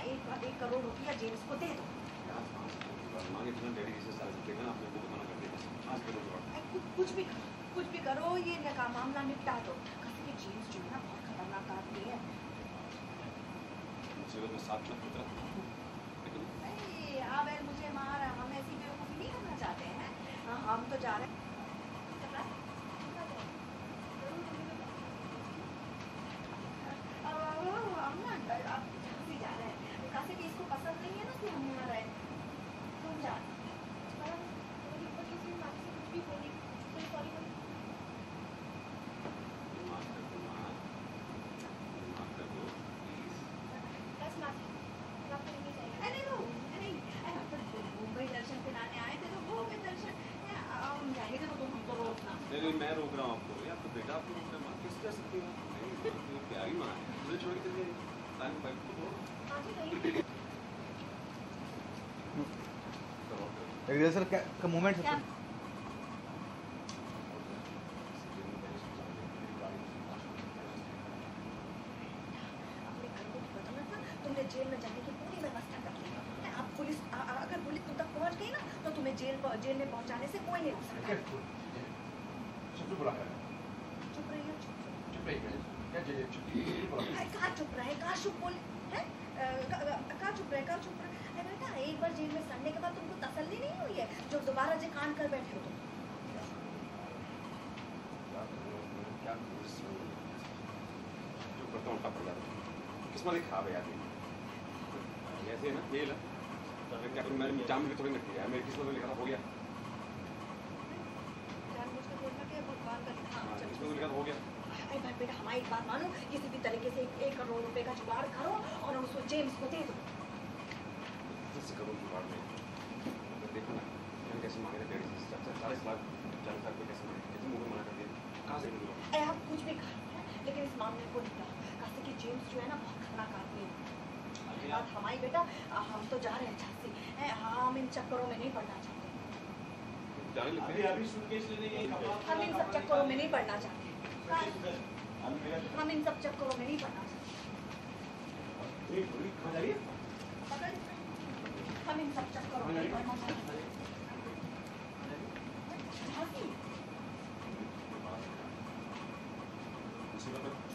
1 करोड़ रुपया जेम्स को दे दो। कुछ भी करो, ये मामला निपटा दो। कसम के जेम्स जो है ना बहुत खतरनाक आदमी है। नहीं मुझे मार, हम ऐसी बेवकूफ़ी नहीं करना चाहते हैं। हम तो जा रहे हैं। इसको पसंद नहीं है ना कि हम यहाँ रहे, तुम जा। कुछ भी बोली, सॉरी बोली। मुंबई दर्शन पे लाने आए थे तो वो दर्शन जाएंगे तो तुम हमको रोकना। नहीं मैं रोक रहा हूँ आपको। यार तो बेटा आपको रोक रहा हूँ, किस जा सकती हो? नहीं प्यारी माँ है, मुझे छोड़ के चलिए। सर का मोमेंट है। तुमने जेल में जाने की पूरी व्यवस्था कर ली है। अब पुलिस अगर पुलिस तुम तक पहुंच गई ना तो तुम्हें जेल में पहुंचाने से कोई नहीं रोक सकता। चुप रहिए। कहाँ चुप रहे, कहाँ चुप बोले हैं, कहाँ चुप रहे। बेटा एक बार जेल में सड़ने के बाद तुमको तसल्ली नहीं हुई है जो दोबारा जे कांड कर बैठे हो तुम। किस्मत खराब है यार। ऐसे ना खेल मैंने जाम में थोड़ी रखी है, मेरी किस्मत में लिखा था हो गया। किस्मत में लिखा हो गया। भाई बेटा हमारी एक बात मानो, किसी भी तरीके से 1 करोड़ रुपए का जुगाड़ करो और उसको जेम्स को दे दो। 10 करोड़ जुगाड़ में देखो ना कैसे मांगे थे, 40 लाख 40 लाख कैसे मांगे, कितने मुझे मना कर दिया, कहाँ से मिलो? आप कुछ भी कहा लेकिन इस मामले को निपटाओ। कैसे कि जेम्स जो है ना बहुत खतरनाक आदमी है। बात हमारी बेटा, हम तो जा रहे हैं झांसी, हम इन चक्करों में नहीं पड़ना चाहते। अभी सूटकेस लेने हम इन सब चक्करों में नहीं पड़ना चाहते। हम इन सब चक्करों में नहीं पड़ना चाहते। हम इन सब चक्करों में नहीं पड़ना चाहते।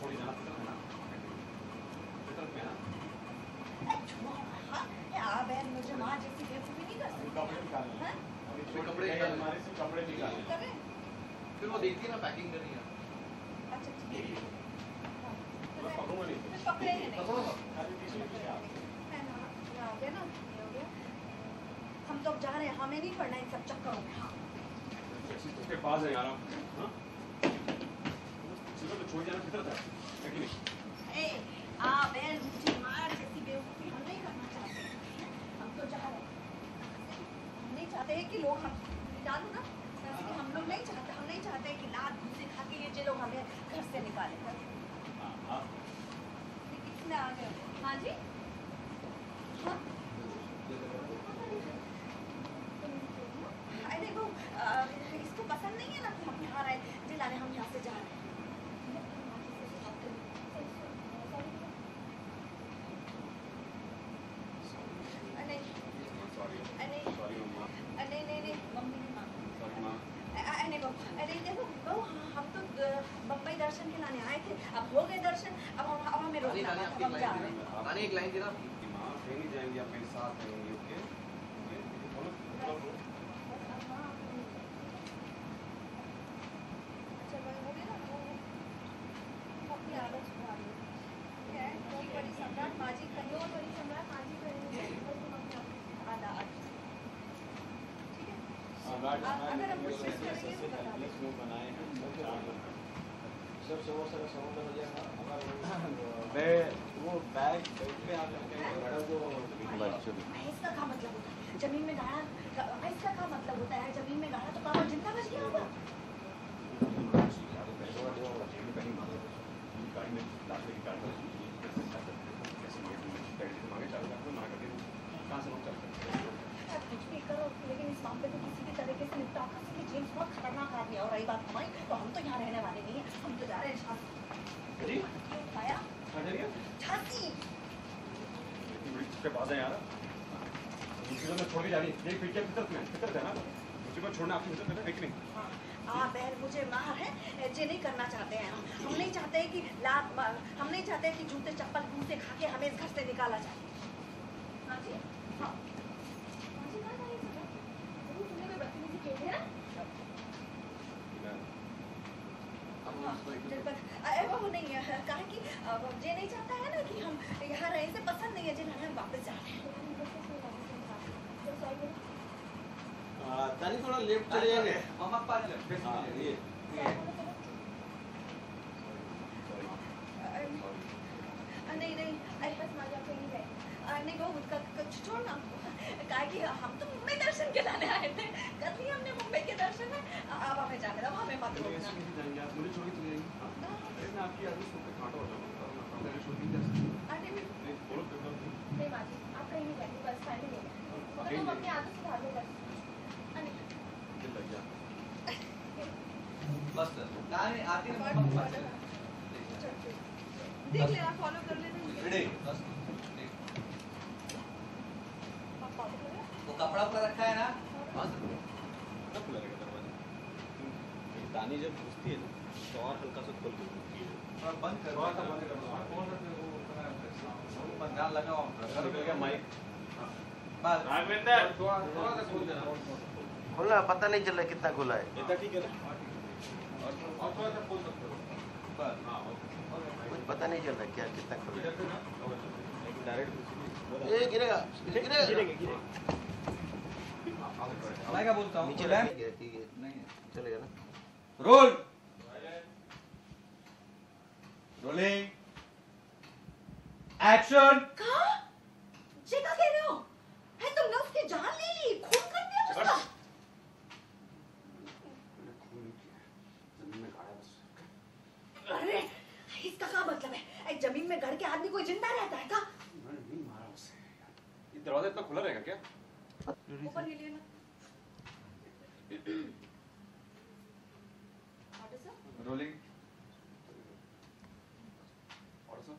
छोड़ी जाना है ना, बहन मुझे माँ जैसी बेवकूफ़ी नहीं कर सकती। कपड़े निकाल फिर वो देखती है ना पैकिंग कर रही है। अच्छा ठीक है, हम तो जा रहे हैं, हमें नहीं पढ़ना इन सब चक्करों में। हाँ उसके पास है यार, छोड़ जाना फितरत है कि नहीं? बहन मुझे मार जैसी बेवकूफ़ी हम नहीं करना चाहते। हम तो जा रहे हैं, हम नहीं चाहते हैं कि लोग हम डालू ना, हम लोग नहीं चाहते, हम नहीं चाहते कि लात घूसे खा के ये लोग हमें घर से निकाले। किसने आ गए? हाँ जी, हाँ अरे वो इसको पसंद नहीं है ना कि हम यहाँ रहे दिलाने, हम यहाँ से जा रहे हैं। हम तो बम्बई दर्शन के लाने आए थे, अब हो गए दर्शन, अब हमें रोकना है, हम जा रहे हैं। एक लाइन देना, माँ कहीं जाएंगे, आप मेरे साथ रहेंगे। ओके अपनी आदत सुधार लो। कोई बड़ी सम्राट माजी कहीं और बड़ी सम्राट माजी कहीं आधा ठीक है। अगर हम कोशिश करेंगे तो बनाए हैं सब वो बैग पे आप इसका क्या मतलब होता है? जमीन में गाड़ा, इसका क्या मतलब होता है? जमीन में गाड़ा तो पापा जिंदा बच गया होगा। कुछ भी करो लेकिन इस मामले को किसी भी तरीके से निपटा कर सके। जेम्स बहुत खतरनाक आदमी है और रही बात हमारी तो हम तो यहाँ रहने वाले नहीं है, हम तो जा रहे हैं झांसी। झांसी धोखेबाज है यार। मुझे तो छोड़ के जा रही है। ये फितर है ना। मुझे को छोड़ना आपकी हिम्मत है कि नहीं? बहन मुझे मार है, ये नहीं करना चाहते हैं हम नहीं चाहते कि हम नहीं चाहते कि जूते चप्पल मुंह से खा के हमें इस घर से निकाला जाए। हाँ जी, हाँ। वो नहीं है, कहा कि ये नहीं चाहता है ना कि हम यहाँ रहे से पसंद नहीं है, जिन हम वापस जा रहे हैं। तानी थोड़ा लेफ्ट चले जाएंगे। मामा पास ले। हाँ ये नहीं नहीं नहीं वो छोड़ ना, कहा कि हम तो मुंबई दर्शन के लाने आए थे, कर लिया हमने मुंबई के दर्शन है, अब हमें जाने दो, हमें मत रोकना। मुझे छोड़ के चले जाएंगे। अरे मैं आपकी आदमी सुन के कांटा हो जाऊंगा। मेरे छोड़ के नहीं बोलो नहीं माजी, आप कहीं नहीं जाएंगे, बस फाइनली ले गए। तुम अपनी आदत सुधार लो बस। लग जा। बस नहीं आती है मामा पास। देख लेना, फॉलो कर लेना। रेडी बस। वो कपड़ा पर रखा है ना? हाँ सर। कब खुला रहेगा दरवाजा? तानी जब घुसती है ना तो और हल्का सा खोल के घुसती है। और बंद कर। कौन सा वो बंद ध्यान लगाओ। निकल गया माइक। बस। राघवेंद्र थोड़ा सा खोल देना। खुला पता नहीं चल रहा कितना खुला है। इतना ठीक है ना? और थोड़ा सा खोल सकते हो। बस। हाँ कुछ पता नहीं चल रहा क्या कितना खुला है। इधर से ना। डायरेक्ट ये गिरेगा गिरेगा। मैं क्या बोलता हूँ? नीचे बोला? ठीक है नहीं चलेगा ना। Role rolling action. कहा? ये क्या कह रहे हो? है तुमने उसकी जान ले ली, खून कर दिया उसका? मैंने खून नहीं किया है। जमीन में गाड़ा बस। अरे इसका क्या मतलब है? एक जमीन में गड़ के आदमी कोई जिंदा रहता है क्या? मैंने नहीं मारा उसे यार। ये दरवाजा इतना खुला रहेगा क्या? ऊपर ही लेना। Order sir. रोलिंग और सर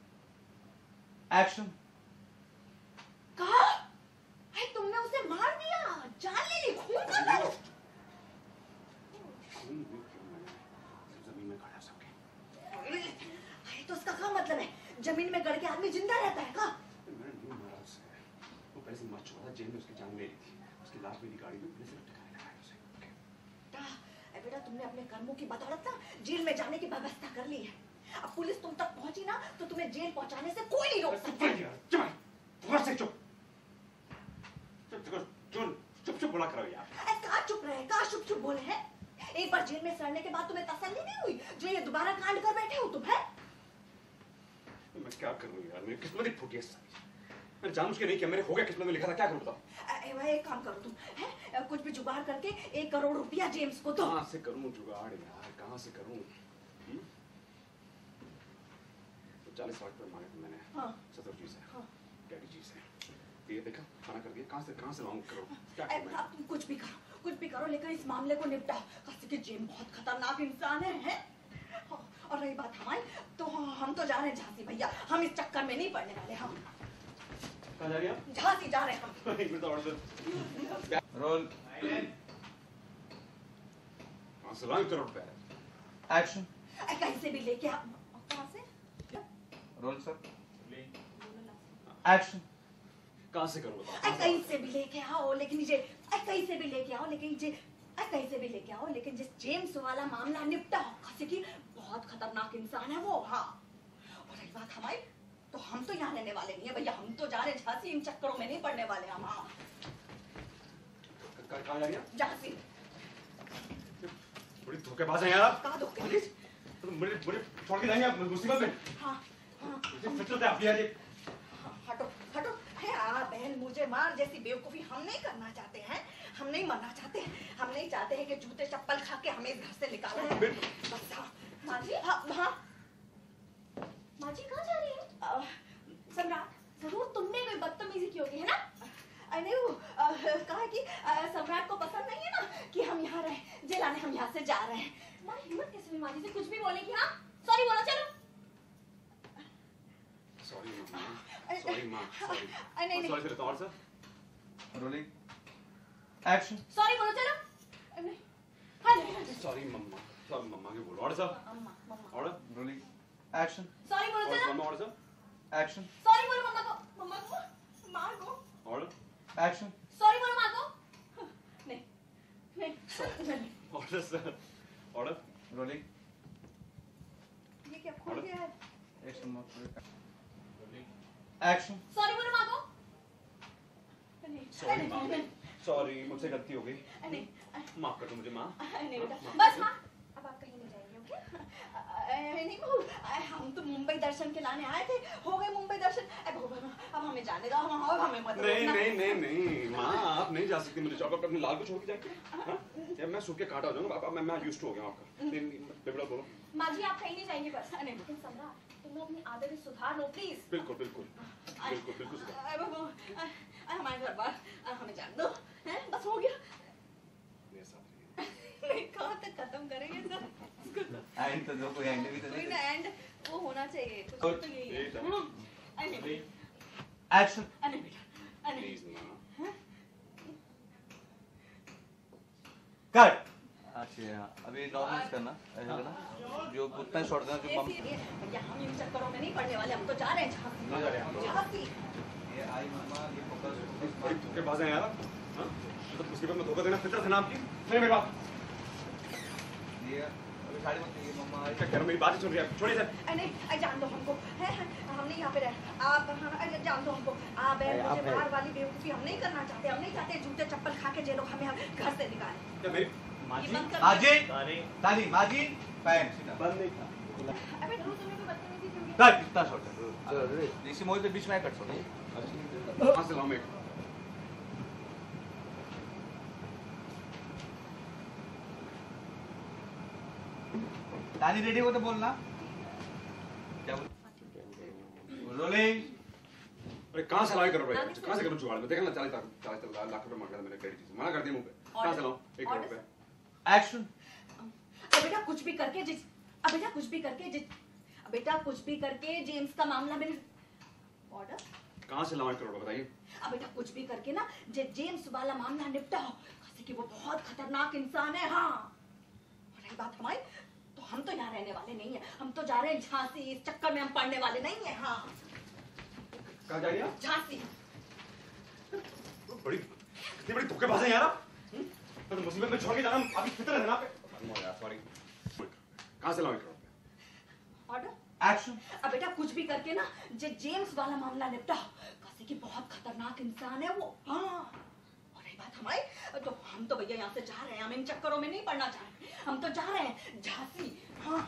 एक्शन। कहा? है तुमने उसे मार दिया, जान ले ली, खून कर दिया। खून नहीं किया मैंने। सिर्फ जमीन में गाड़ा सबके। है तो उसका क्या मतलब है? जमीन में गड़ के आदमी जिंदा रहता है क्या? मैंने नहीं मारा उसे। वो पहले से मर चुका था, जेल में उसकी जान ले ली थी। उसकी लाश मेरी गाड़ी में पुलिस ने ठिकाने लगाया उसे। बेटा तुमने अपने कर्मों की बदौलत ना जेल में जाने की व्यवस्था कर ली है। अब पुलिस तुम तक पहुंची ना तो तुम्हें जेल पहुंचाने से कोई नहीं रोक सकता। चुप बोला करो यार। कहाँ चुप रहे, कहाँ चुप बोले हैं? एक बार जेल में सड़ने के बाद तुम्हें तसल्ली नहीं हुई जो ये दोबारा कांड कर बैठे हो तुम? है मैं क्या करूं यार, मेरी किस्मत ही फूटी है सारी। मैंने जानबूझ के नहीं किया, मेरे हो गया, किस्मत में लिखा था, क्या करूं बताओ? एक काम करो तुम, है कुछ भी जुगाड़ करके 1 करोड़ रुपया जेम्स को दो। कहाँ से करूं जुगाड़ यार, कहाँ से करूं? 40 लाख रुपए मांगे थे मैंने। हाँ। सतर जी से। हाँ। डैडी जी से। ये देखा खाना कर दिया, कहाँ से लाऊं करो? क्या करूं मैं? अब तुम कुछ भी करो लेकिन इस मामले को निपटाओ। कैसे कि जेम बहुत खतरनाक इंसान है? और रही बात हमारी तो हम तो जा रहे हैं झांसी भैया, हम इस चक्कर में नहीं पड़ने वाले। हम कहाँ जा रही हैं? झांसी जा रहे हैं हम। एक मिनट ऑर्डर। रोल कहाँ से लाऊं करोड़ रुपए? एक्शन। कहीं से भी लेके आ। कहाँ से? Roll sir action. कहाँ से करूं बताओ? कहीं से भी लेके आओ लेकिन ये कहीं से भी लेके आओ लेकिन ये कहीं से भी लेके आओ लेकिन जिस जेम्स वाला मामला निपटाओ। कैसे कि बहुत खतरनाक इंसान है वो। हाँ और रही बात हमारी तो हम तो यहाँ रहने वाले नहीं है भैया, हम तो जा रहे हैं झांसी, इन चक्करों में नहीं पड़ने वाले हम। हाँ कहाँ जा रही हैं? झांसी। बड़ी धोखेबाज हैं यार आप। कहाँ धोखे? मुझे छोड़ के जाएंगे आप मुसीबत में। हाँ हाँ फिर आप यार ये हटो हटो। है बहन मुझे मार जैसी बेवकूफी हम नहीं करना चाहते हैं, हम नहीं मरना चाहते, हम नहीं चाहते हैं कि जूते चप्पल खा के हमें इस घर से निकाला जाए। बस हाँ। माँ जी? हाँ हाँ। माँ जी कहाँ जा रही है? सम्राट जरूर तुमने कोई बदतमीजी की होगी है ना? नहीं वो कहा कि सम्राट को पसंद नहीं है ना कि हम यहाँ रहे, जेल आने हम यहाँ से जा रहे हैं। तुम्हारी हिम्मत कैसे हुई माँ जी से कुछ भी बोले कि हाँ सॉरी बोलो चलो। सॉरी नहीं माँ सॉरी नहीं नहीं सॉरी फिर और सर रोलिंग एक्शन सॉरी बोलो चलो नहीं हाँ नहीं सॉरी मम्मा सॉरी मम्मा के बोलो और सर मम्मा मम्मा और रोलिंग एक्शन सॉरी बोलो चलो मम्मा और सर एक्शन सॉरी बोलो मम्मा को माँ को और एक्शन सॉरी बोलो माँ को नहीं नहीं नहीं और सर और रोलिंग ये क्या खुल गया है एक्शन एक्शन सॉरी बोलो माँ को नहीं सॉरी माँ सॉरी मुझसे गलती हो गई नहीं माफ कर दो मुझे माँ नहीं बेटा बस माँ अब आप कहीं नहीं जाएंगे ओके नहीं बहू हम तो मुंबई दर्शन के लाने आए थे हो गए मुंबई दर्शन अब हमें जाने दो हम और हमें मत नहीं रोकना। नहीं नहीं नहीं माँ आप नहीं जा सकती मुझे चौक अपने लाल को छोड़ के जाके हाँ? या मैं सूख के काटा हो जाऊंगा अब मैं यूज्ड टू हो गया हूं आपका बेबड़ा बोलो माँ जी आप कहीं नहीं जाएंगे बस नहीं लेकिन सम्राट तुम अपनी आदतें सुधार लो प्लीज बिल्कुल बिल्कुल बिल्कुल बिल्कुल सुधार। हमारे घर बार हमें जान दो हैं बस हो गया मेरे साथ रहिए। नहीं कहाँ तक खत्म करेंगे सर एंड तो जो कोई एंड भी तो कोई ना एंड वो होना चाहिए कुछ Good. तो यही है एकदम। नहीं एक्शन नहीं बेटा नहीं प्लीज माँ कट अच्छा अभी नॉर्मल करना ऐसे करना जो उतना शॉट करना जो बम भैया हम इन चक्करों में नहीं पड़ने वाले हम तो जा रहे हैं झांसी ये आई मम्मा ये फोकस बड़ी धोखेबाज हैं यार हाँ? तो मुसीबत में धोखा देना फितरत है ना आपकी नहीं मेरी बात ये अभी साड़ी मत ये मम्मा क्या कह रहा हूँ मेरी बात ही सुन रही है छोड़िए सर नहीं जान दो हमको है हम नहीं यहाँ पे रहे आप जान दो हमको आप मुझे बाहर वाली बेवकूफ़ी हम नहीं करना चाहते हम नहीं चाहते जूते चप्पल खा के जे लोग हमें घर से निकाले क्या मेरी ये बंद कर माजी ताली माजी पैन बंद नहीं था अबे ध्रुव तुमने कोई बदतमीजी क्यों की? कट कितना शॉट है इसी मोड़ के बीच में कट शॉट कहाँ से लाऊं मैं ताली रेडी हो तो बोलना क्या बोल रोलिंग अरे कहाँ से लाए करो भाई कहाँ से करूँ जुगाड़ में देखा ना 40 लाख रुपए मांगा था मैंने क्रेडिट से मना कर दिया मुंह पे कहाँ से लाऊं 1 करोड़ रुपए एक्शन अब बेटा कुछ भी करके जेम्स का मामला मैंने ऑर्डर कहाँ से लाऊं 1 करोड़ रुपए बताइए अब बेटा कुछ भी करके ना जेम्स वाला मामला निपटाओ कैसे कि वो बहुत खतरनाक इंसान है हाँ और रही बात हमारी तो हम तो यहाँ रहने वाले नहीं है हम तो जा रहे हैं झांसी इस चक्कर में हम पड़ने वाले नहीं है हाँ कहाँ जा रही हैं झांसी बड़ी कितनी बड़ी धोखेबाज है यार आप तो मुसीबत में छोड़ के जाना अभी फितरत है ना पे सॉरी कहाँ से लाऊं 1 करोड़ रुपए ऑर्डर एक्शन अब बेटा कुछ भी करके ना जेम्स वाला मामला निपटाओ कैसे कि बहुत खतरनाक इंसान है वो हाँ और रही बात हमारी तो हम तो भैया यहाँ से जा रहे हैं हम इन चक्करों में नहीं पड़ना चाह रहे हम तो जा रहे हैं झांसी हाँ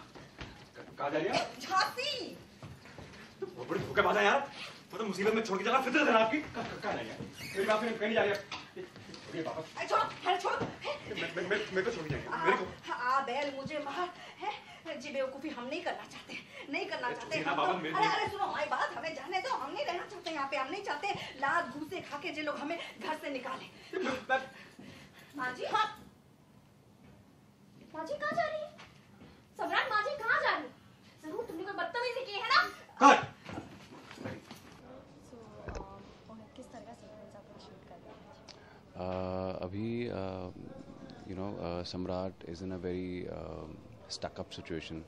कहाँ जा रही हैं झांसी वो बड़ी धोखेबाज है यार मतलब मुसीबत में छोड़ के जाना फितरत है ना आपकी कहाँ नहीं है मेरी बात सुनिए कहीं नहीं जा रही है वापस छोड़ो छोड़ो मेरे को छोड़ के जाएंगे मेरे को बैल मुझे मार है जी बेवकूफी हम नहीं करना चाहते नहीं करना चाहते छोड़िए ना हम बाबा, तो- मेरी- अरे सुनो हमारी बात हमें जाने दो हम नहीं रहना चाहते यहाँ पे हम नहीं चाहते लात घूसे खा के जे लोग हमें घर से निकाले माँ जी हाँ माँ जी कहाँ जा रही है सम्राट माँ जी कहाँ जा रही है जरूर तुमने कोई बदतमीजी की है ना कट किस तरह का सीक्वेंस आप लोग शूट कर रहे हैं अभी Samrat is in a very stuck up situation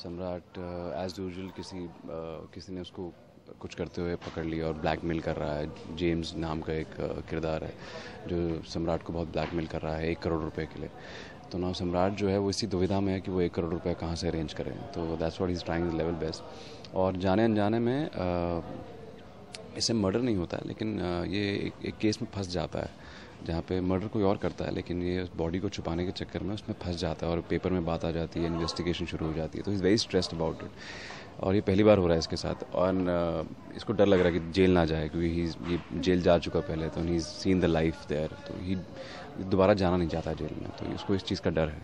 Samrat as usual किसी ने उसको कुछ करते हुए पकड़ लिया और ब्लैकमेल कर रहा है जेम्स नाम का एक किरदार है जो सम्राट को बहुत ब्लैकमेल कर रहा है 1 करोड़ रुपए के लिए तो ना सम्राट जो है वो इसी दुविधा में है कि वो 1 करोड़ रुपए कहाँ से अरेंज करें तो that's what he is trying level best और जाने अनजाने में इससे मर्डर नहीं होता है लेकिन ये एक केस में फंस जाता है जहाँ पे मर्डर कोई और करता है लेकिन ये बॉडी को छुपाने के चक्कर में उसमें फंस जाता है और पेपर में बात आ जाती है इन्वेस्टिगेशन शुरू हो जाती है तो is very stressed about it और ये पहली बार हो रहा है इसके साथ और इसको डर लग रहा है कि जेल ना जाए क्योंकि ये जेल जा चुका पहले तो ही सीन द लाइफ देयर तो ही दोबारा जाना नहीं चाहता जेल में तो उसको इस चीज़ का डर है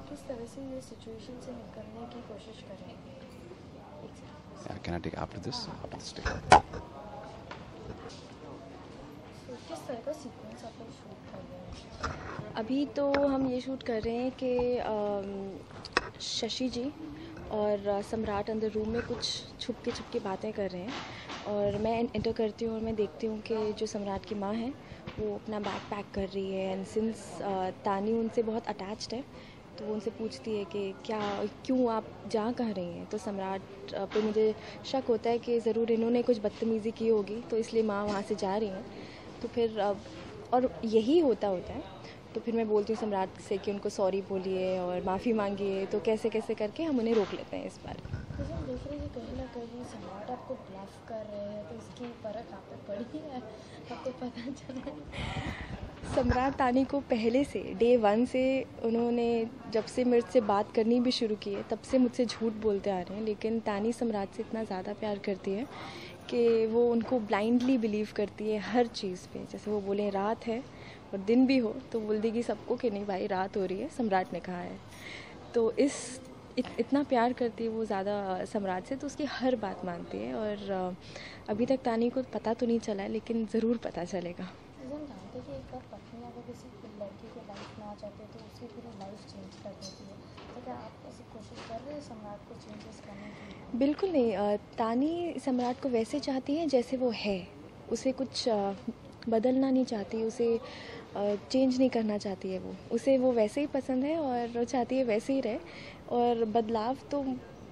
किस तरह से ये सिचुएशन से निकलने की कोशिश कर रहे हैं can I take after this किस तरह का सीक्वेंस आप लोग शूट कर रहे हैं अभी तो हम ये शूट कर रहे हैं कि शशि जी और सम्राट अंदर रूम में कुछ छुप के बातें कर रहे हैं और मैं एंटर करती हूँ और मैं देखती हूँ कि जो सम्राट की माँ है वो अपना बैग पैक कर रही है। एंड सिंस तानी उनसे बहुत अटैच्ड है तो वो उनसे पूछती है कि क्यों आप जा कहाँ रही हैं। तो सम्राट पे मुझे शक होता है कि ज़रूर इन्होंने कुछ बदतमीज़ी की होगी तो इसलिए माँ वहाँ से जा रही हैं। तो फिर और यही होता है तो फिर मैं बोलती हूँ सम्राट से कि उनको सॉरी बोलिए और माफ़ी मांगिए। तो कैसे कैसे करके हम उन्हें रोक लेते हैं इस बार। लेकिन देख रहे हैं कि कहीं ना कहीं सम्राट आपको ब्लफ कर रहे हैं तो इसकी परख आप पे पड़ी है, आपको पता चला। सम्राट तानी को पहले से डे 1 से उन्होंने जब से मेरे से बात करनी भी शुरू की है तब से मुझसे झूठ बोलते आ रहे हैं। लेकिन तानी सम्राट से इतना ज़्यादा प्यार करती है कि वो उनको ब्लाइंडली बिलीव करती है हर चीज़ पे। जैसे वो बोले रात है और दिन भी हो तो बोल देगी सबको कि नहीं भाई रात हो रही है, सम्राट ने कहा है। तो इतना प्यार करती है वो ज़्यादा सम्राट से, तो उसकी हर बात मानती है। और अभी तक तानी को पता तो नहीं चला है लेकिन ज़रूर पता चलेगा। हम जानते हैं कि एक बार पत्नी अगर किसी लड़की के लाइफ में आ जाती है तो उसकी पूरी लाइफ चेंज कर देती है। तो क्या आप ऐसी कोशिश कर रहे हैं सम्राट को चेंजेस करने की? बिल्कुल नहीं। तानी सम्राट को वैसे चाहती है जैसे वो है, उसे कुछ बदलना नहीं चाहती, उसे चेंज नहीं करना चाहती है। उसे वो वैसे ही पसंद है और चाहती है वैसे ही रहे। और बदलाव तो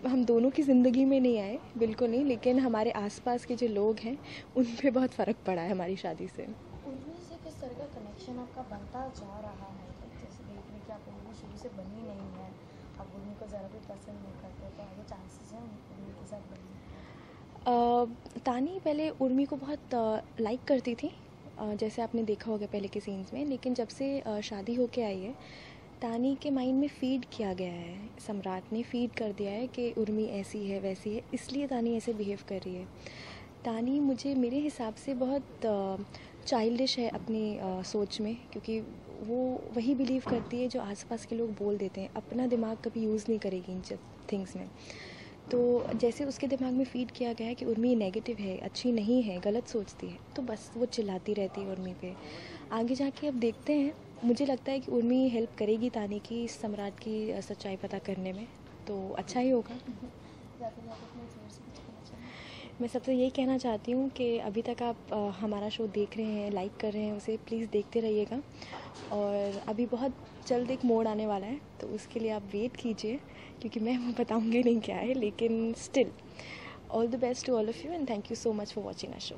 हम दोनों की ज़िंदगी में नहीं आए, बिल्कुल नहीं, लेकिन हमारे आसपास के जो लोग हैं उन पे बहुत फ़र्क पड़ा है हमारी शादी से। उर्मी से किस तरह का कनेक्शन आपका बनता जा रहा है? जैसे देख रहे कि आप उर्मी शुरू से बनी नहीं है, आप उर्मी को ज़रा भी पसंद नहीं करते, तो आगे चांसेस हैं उर्मी के साथ बनने? तानी पहले उर्मी को बहुत लाइक करती थी, जैसे आपने देखा होगा पहले के सीन्स में। लेकिन जब से शादी होके आई है तानी के माइंड में फीड किया गया है, सम्राट ने फीड कर दिया है कि उर्मी ऐसी है वैसी है, इसलिए तानी ऐसे बिहेव कर रही है। तानी मेरे हिसाब से बहुत चाइल्डिश है अपनी सोच में, क्योंकि वो वही बिलीव करती है जो आसपास के लोग बोल देते हैं, अपना दिमाग कभी यूज़ नहीं करेगी इन थिंग्स में। तो जैसे उसके दिमाग में फीड किया गया है कि उर्मी नेगेटिव है, अच्छी नहीं है, गलत सोचती है, तो बस वो चिल्लाती रहती है उर्मी पे। आगे जाके अब देखते हैं, मुझे लगता है कि उर्मी हेल्प करेगी तानी की सम्राट की सच्चाई पता करने में, तो अच्छा ही होगा। मैं सबसे यही कहना चाहती हूँ कि अभी तक आप हमारा शो देख रहे हैं, लाइक कर रहे हैं, उसे प्लीज़ देखते रहिएगा। और अभी बहुत जल्द एक मोड़ आने वाला है तो उसके लिए आप वेट कीजिए, क्योंकि मैं वो बताऊँगी नहीं क्या है, लेकिन still all the best to all of you and thank you so much for watching our show.